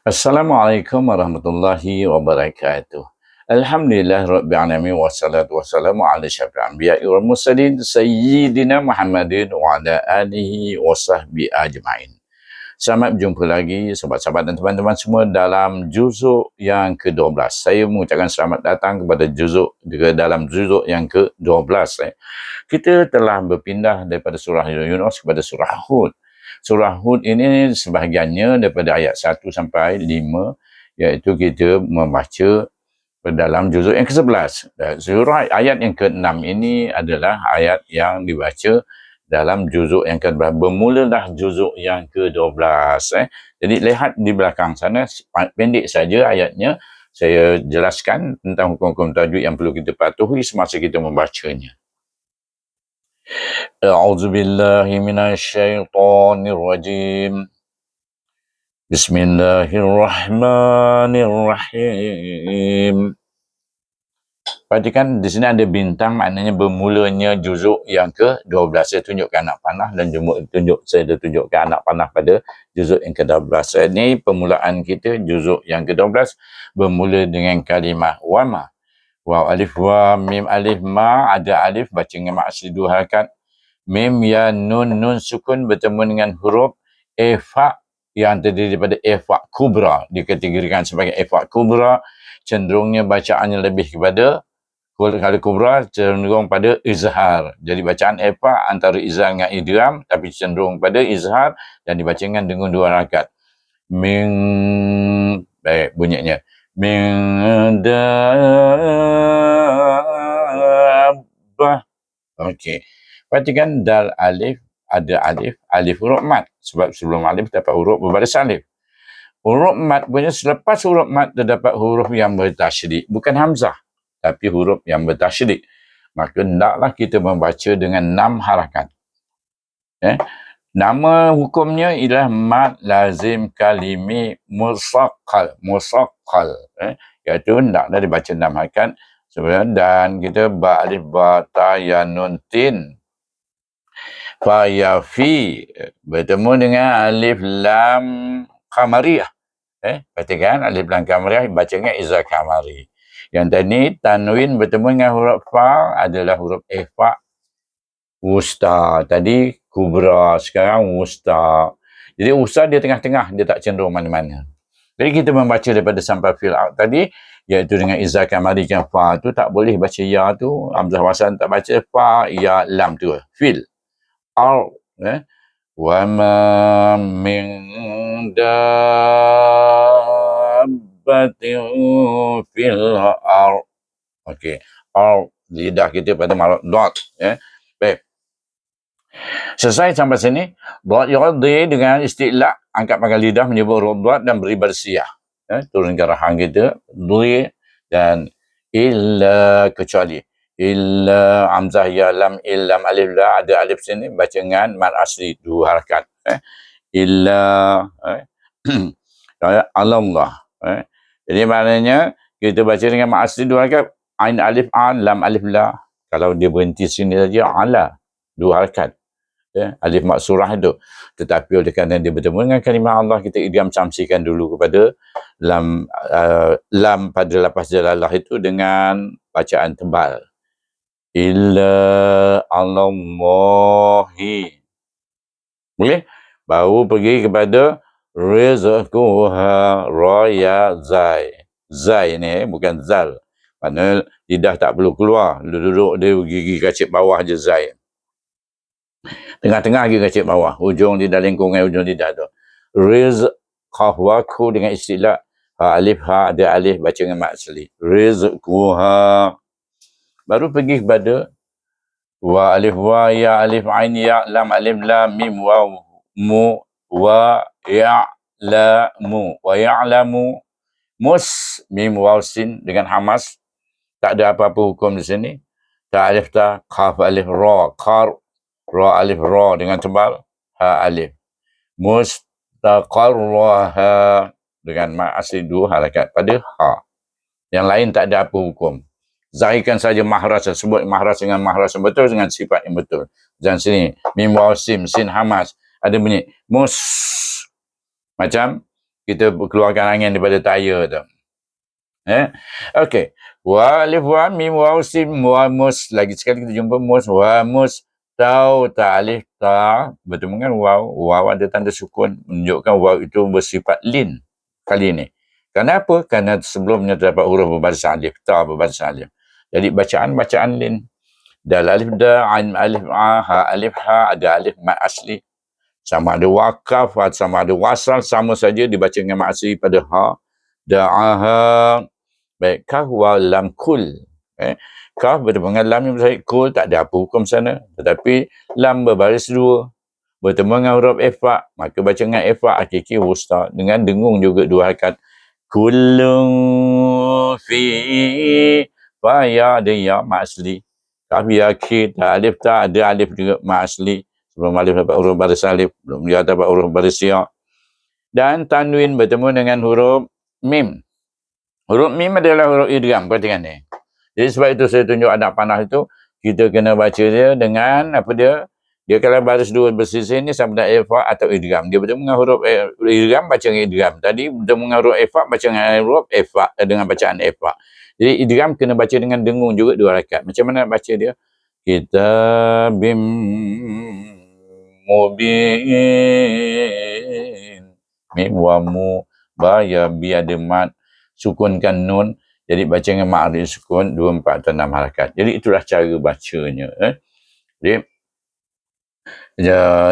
Assalamualaikum warahmatullahi wabarakatuh. Alhamdulillah rabbil alamin wassalatu wassalamu ala asyrafil anbiya'i wal mursalin sayyidina Muhammadin wa ala alihi wa sahbihi ajma'in. Selamat berjumpa lagi sahabat-sahabat dan teman-teman semua dalam juzuk yang ke-12. Saya mengucapkan selamat datang kepada dalam juzuk yang ke-12. Kita telah berpindah daripada surah Yunus kepada surah Hud. Surah Hud ini sebahagiannya daripada ayat 1 sampai 5, iaitu kita membaca dalam juzuk yang ke-11. Surah ayat yang ke-6 ini adalah ayat yang dibaca dalam juzuk yang ke-12. Bermulalah juzuk yang ke-12. Jadi lihat di belakang sana, pendek saja ayatnya. Saya jelaskan tentang hukum-hukum tajwid yang perlu kita patuhi semasa kita membacanya. أعوذ بالله من الشيطان الرجيم بسم الله الرحمن الرحيم. Perhatikan di sini ada bintang, maknanya bermulanya juzuk yang ke-12. Saya tunjukkan anak panah dan saya tunjukkan anak panah pada juzuk yang ke-12. Ini permulaan kita juzuk yang ke-12 bermula dengan kalimah wama. Waw alif wa mim alif ma, ada alif baca dengan mak asli 2 harakat. Mim ya nun sukun bertemu dengan huruf efa yang terdiri daripada efa kubra, dikategorikan sebagai efa kubra. Cenderungnya bacaannya lebih kepada, kalau kubra cenderung pada izhar. Jadi bacaan efa antara izhar dengan idgham, tapi cenderung pada izhar dan dibacakan dengan 2 harakat. Min, baik bunyinya. Min dabbah. Okey. Perhatikan dal alif, ada alif huruf mat. Sebab sebelum alif terdapat huruf berbaris alif. Huruf mat punya, selepas huruf mat terdapat huruf yang bertasydid. Bukan hamzah, tapi huruf yang bertasydid. Maka hendaklah kita membaca dengan 6 harakat. Nama hukumnya ialah mat lazim kalimi musaqqal. Iaitu hendaklah dibaca 6 harakat. Dan kita ba alif ba ta ya nun tin. Fa ya fi bertemu dengan alif lam qamariyah. Perhatikan alif lam qamariyah baca dengan iza qamari. Yang tadi tanwin bertemu dengan huruf fa adalah huruf ifa wusta. Tadi kubra, sekarang wusta. Jadi wusta dia tengah-tengah, dia tak cenderung mana-mana. Jadi kita membaca daripada sampai fil out tadi, iaitu dengan iza qamari kan fa tu tak boleh baca ya tu, hamzah wasan tak baca fa ya lam tu fil. Wa ma min dabbatin fil ard. Okey, lidah kita pada marot dot. Baik. Selesai sampai sini. Dot yurdi dengan istilah, angkat pangkal lidah menyebut huruf dot dan beri barsiyah. Turunkan rahang kita, di dan illa, kecuali. Illa hamzah ya lam illam alif la, ada alif sini baca dengan mad asli 2 harakat. Illa Allah. Jadi maknanya kita baca dengan mad asli 2 harakat. Ain alif an, lam alif la. Kalau dia berhenti sini saja ala 2 harakat. Alif maksurah itu. Tetapi oleh kerana dia bertemu dengan kalimah Allah, kita idgham samsikan dulu kepada lam pada lafaz jalalah itu dengan bacaan tebal. Illa Allahi. Boleh? Baru pergi kepada rizquha raya zai. Zai ni bukan zal. Maknanya lidah tak perlu keluar. Duduk dia gigi kacip bawah je zai. Tengah-tengah gigi kacip bawah. Ujung lidah lengkungan ujung lidah tu. Rizqahu dengan istilah alif ha, ada alif baca dengan mat asli. Rizquha. Baru pergi kepada wa alif wa ya alif ain ya lam alif lam mim waw mu wa ya'lamu. Wa ya'lamu mim waw sin dengan hamas. Tak ada apa-apa hukum di sini. Ta alif ta, qaf alif ra, qar ra alif ra dengan tebal, ha alif. Mustaqarraha dengan mat asli 2 harakat pada ha. Yang lain tak ada apa hukum. Zahirkan saja mahras, sebut mahras dengan mahras yang betul, dengan sifat yang betul. Dan sini mim waw sin hamas ada bunyi mus, macam kita keluarkan angin daripada tayar tu. Okey. Wa alif wa mim wa sin wa mus. Lagi sekali kita jumpa mus wa mus tau ta alif ta bertemu dengan waw. Waw ada tanda sukun menunjukkan waw itu bersifat lin kali ini. Kenapa? Kerana sebelumnya terdapat huruf berbaris alif, ta berbaris alif. Jadi bacaan lin. Dal alif da, ain alif a, ha alif ha, ada alif mat asli. Sama ada wakaf, sama ada wasal, sama saja dibaca dengan mat asli pada ha. Da'aha. Baik, kaf wa lam kul. Kaf bertemu dengan lam yang bersahid kul, tak ada apa hukum sana. Tetapi lam berbaris dua. Bertemu dengan huruf ifa, maka baca dengan ifa hakiki wusta. Dengan dengung juga dua harakat. Kullun fi fa ya ada ya mak asli. Kaf ya ki ta alif ta ada alif juga mak asli. Sebelum alif dapat huruf baris alif, belum dia dapat huruf baris ya. Dan tanwin bertemu dengan huruf mim. Huruf mim adalah huruf idgham, perhatikan ni. Jadi sebab itu saya tunjuk anak panah itu, kita kena baca dia dengan apa dia? Dia kalau baris dua bersisih ni sama dengan ifa atau idgham. Dia bertemu dengan huruf idgham, baca dengan idgham. Tadi bertemu dengan huruf ifa, baca dengan huruf ifa, dengan bacaan ifa. Jadi idgham kena baca dengan dengung juga dua rakaat. Macam mana nak baca dia? Kitabim mubin. Mim wa mu ba ya bi ada mat. Sukunkan nun, jadi baca dengan ma'rif sukun 2, 4 atau 6 harakat. Jadi itulah cara bacanya. Jadi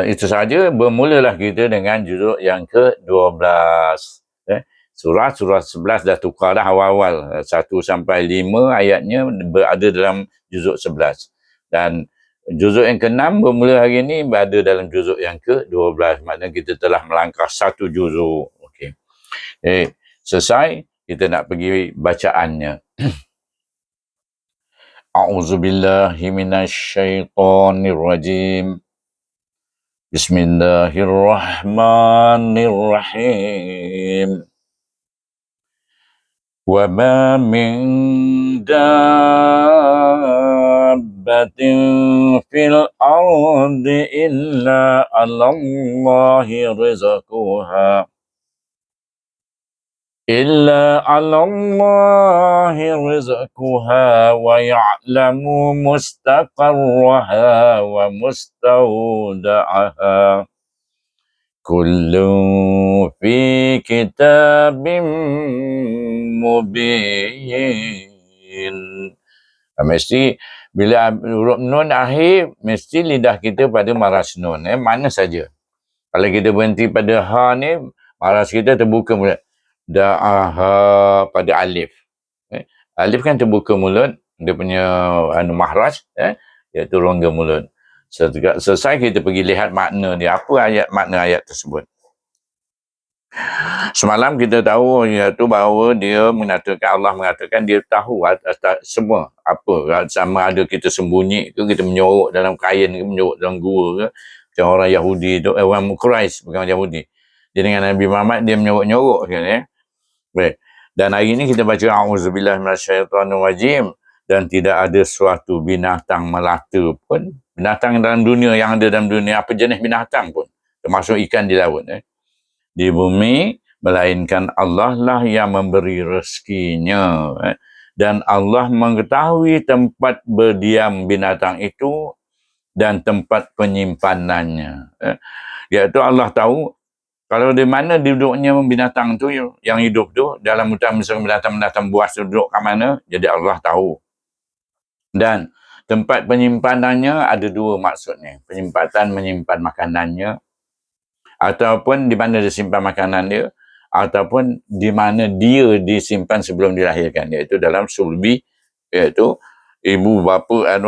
itu saja, bermulalah kita dengan juzuk yang ke-12. Surah 11 dah tukar dah awal-awal. 1 sampai 5 ayatnya berada dalam juzuk 11. Dan juzuk yang ke-6 bermula hari ini berada dalam juzuk yang ke-12. Maknanya kita telah melangkah 1 juzuk. Okey. Selesai. Kita nak pergi bacaannya. A'udzubillahi minasyaitonirrajim. Bismillahirrahmanirrahim. Wa ma min dabbatin fil ardi illa 'alallahi rizquha. إلا على الله رزقها ويعلم مستقرها ومستودعها كل في كتاب مبين. Mesti bila huruf nun akhir, mesti lidah kita pada maras nun. Mana saja. Kalau kita berhenti pada ha ni, maras kita terbuka mulut. Da'aha pada alif. Alif kan terbuka mulut, dia punya mahraj, iaitu rongga mulut. Selesai kita pergi lihat makna dia. Apa makna ayat tersebut? Semalam kita tahu iaitu bahawa dia mengatakan, Allah mengatakan dia tahu semua apa. Sama ada kita sembunyi ke, kita menyorok dalam kain ke, menyorok dalam gua ke. Macam orang Yahudi tu, orang Quraisy bukan orang Yahudi. Dia dengan Nabi Muhammad, dia menyorok-nyorok kan, Baik. Dan hari ini kita baca A'udzubillahi minasyaitonirrajim, dan tidak ada suatu binatang melata pun, binatang dalam dunia yang ada dalam dunia, apa jenis binatang pun, termasuk ikan di laut, di bumi, melainkan Allah lah yang memberi rezekinya. Dan Allah mengetahui tempat berdiam binatang itu dan tempat penyimpanannya. Iaitu Allah tahu kalau di mana duduknya binatang tu yang hidup tu, dalam hutan misalnya binatang-binatang buas tu duduk kat mana, jadi Allah tahu. Dan tempat penyimpanannya ada dua maksudnya. Menyimpan makanannya, ataupun di mana dia simpan makanan dia, ataupun di mana dia disimpan sebelum dilahirkan, iaitu dalam sulbi, iaitu ibu bapa,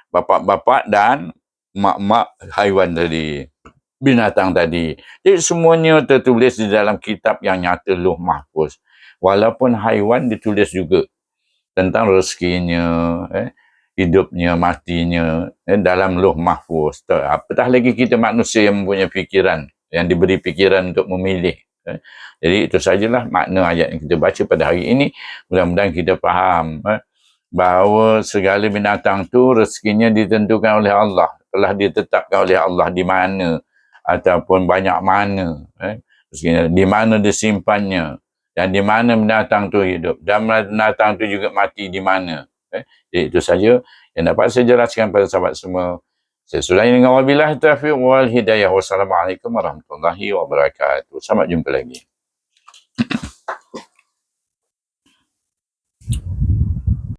bapak-bapak dan mak-mak haiwan tadi, binatang tadi. Jadi semuanya tertulis di dalam kitab yang nyata, Lauh Mahfuz. Walaupun haiwan ditulis juga tentang rezekinya, hidupnya, matinya, dalam Lauh Mahfuz. Apatah lagi kita manusia yang mempunyai fikiran, yang diberi fikiran untuk memilih. Jadi itu sajalah makna ayat yang kita baca pada hari ini. Mudah-mudahan kita faham bahawa segala binatang tu rezekinya ditentukan oleh Allah, telah ditetapkan oleh Allah di mana ataupun banyak mana. Di mana dia simpannya, dan di mana binatang tu hidup, dan binatang tu juga mati di mana. Jadi itu saja yang dapat saya jelaskan pada sahabat semua. Saya sudahi dengan wabillahi taufiq wal hidayah. Wassalamualaikum warahmatullahi wabarakatuh. Sampai jumpa lagi.